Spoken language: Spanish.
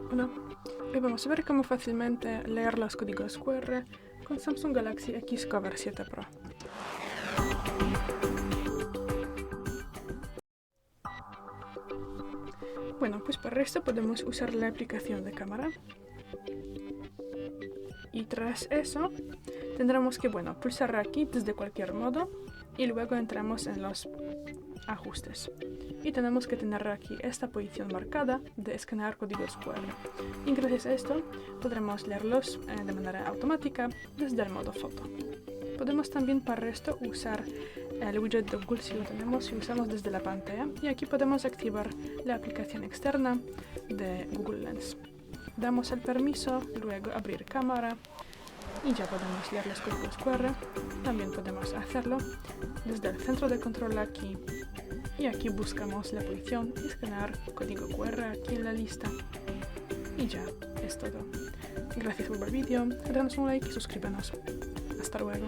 Hola, hoy vamos a ver cómo fácilmente leer los códigos QR con Samsung Galaxy XCover7 Pro. Bueno, pues para esto podemos usar la aplicación de cámara. Y tras eso tendremos que, pulsar aquí desde cualquier modo y luego entramos en los ajustes. Y tenemos que tener aquí esta posición marcada de escanear códigos QR. Y gracias a esto podremos leerlos de manera automática desde el modo foto. Podemos también para esto usar el widget de Google si lo tenemos y usamos desde la pantalla. Y aquí podemos activar la aplicación externa de Google Lens. Damos el permiso, luego abrir cámara y ya podemos leer los códigos QR. También podemos hacerlo desde el centro de control aquí. Y aquí buscamos la posición y escanear código QR aquí en la lista. Y ya, es todo. Gracias por ver el vídeo, danos un like y suscríbanos. Hasta luego.